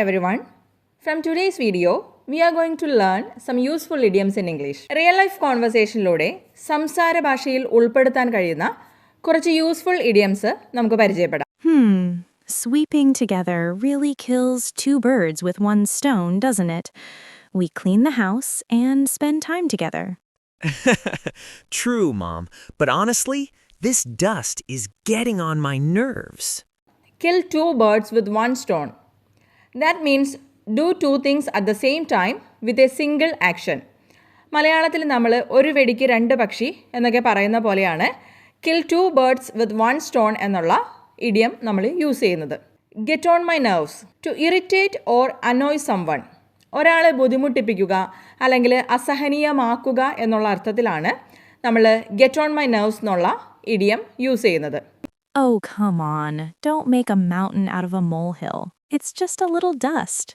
everyone. From today's video, we are going to learn some useful idioms in English. Real life conversationലൂടെ സംസാര ഭാഷയിൽ ഉൾപ്പെടുത്താൻ കഴിയുന്ന കുറച്ച് useful idioms നമുക്ക് പരിചയപ്പെടാം. Sweeping together really kills two birds with one stone, doesn't it? We clean the house and spend time together. True, Mom. But honestly, this dust is getting on my nerves. Kill two birds with one stone. That means do two things at the same time with a single action. മലയാളത്തിൽ നമ്മൾ ഒരു വെടിക്ക് രണ്ട് പക്ഷി എന്നൊക്കെ പറയുന്ന പോലെയാണ് kill two birds with one stone എന്നുള്ള idiom നമ്മൾ യൂസ് ചെയ്യുന്നത്. Get on my nerves. To irritate or annoy someone. ഒരാളെ ബുദ്ധിമുട്ടിപ്പിക്കുക അല്ലെങ്കിൽ അസഹനീയമാക്കുക എന്നുള്ള അർത്ഥത്തിലാണ് നമ്മൾ get on my nerves എന്നുള്ള ഇഡിയം യൂസ് ചെയ്യുന്നത്. Oh, come on. Don't make a mountain out of a molehill. It's just a little dust.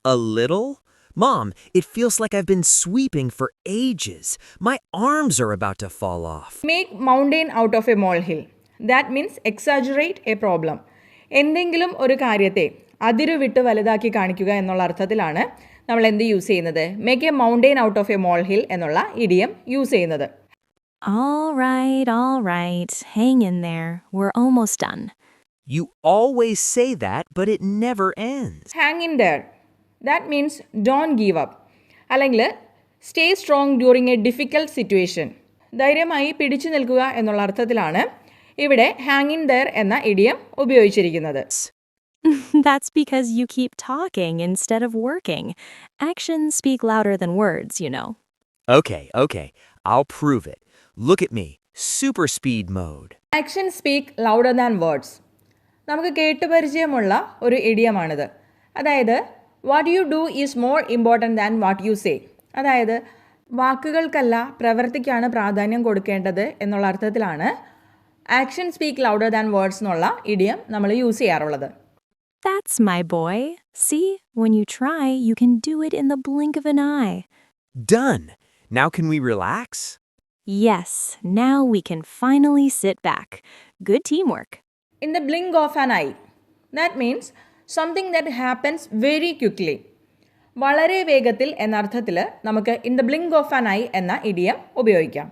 A little? Mom, it feels like I've been sweeping for ages. My arms are about to fall off. Make mountain out of a molehill. That means exaggerate a problem. എന്തെങ്കിലും ഒരു കാര്യത്തെ അതിരുവിട്ട് വലുതാക്കി കാണിക്കുക എന്നുള്ള അർത്ഥത്തിലാണ് നമ്മൾ എന്ത് use ചെയ്യുന്നത്? Make a mountain out of a molehill എന്നുള്ള ഇഡിയം യൂസ് ചെയ്യുന്നത്. All right. Hang in there. We're almost done. You always say that, but it never ends. Hang in there. That means don't give up. അല്ലെങ്കിൽ stay strong during a difficult situation. ധൈര്യമായി പിടിച്ചു നിൽക്കുക എന്നുള്ള അർത്ഥത്തിലാണ് ഇവിടെ hang in there എന്ന idiom ഉപയോഗിച്ചിരിക്കുന്നത്. That's because you keep talking instead of working. Actions speak louder than words, you know. Okay. I'll prove it. Look at me. Super speed mode. Actions speak louder than words. നമുക്ക് കേട്ടുപരിചയമുള്ള ഒരു ഇഡിയമാണിത്. അതായത് what you do is more important than what you say. അതായത് വാക്കുകൾക്കല്ല പ്രവൃത്തിക്കാണ് പ്രാധാന്യം കൊടുക്കേണ്ടത് എന്നുള്ള അർത്ഥത്തിലാണ് action speak louder than words എന്നുള്ള idiom നമ്മൾ യൂസ് ചെയ്യാറുള്ളത്. That's my boy. See, when you try, you can do it in the blink of an eye. Done. Now can we relax? Yes, now we can finally sit back. Good teamwork. In the blink of an eye. That means something that happens very quickly. വളരെ വേഗത്തിൽ എന്ന അർത്ഥത്തിൽ നമുക്ക് in the blink of an eye എന്ന idiom ഉപയോഗിക്കാം.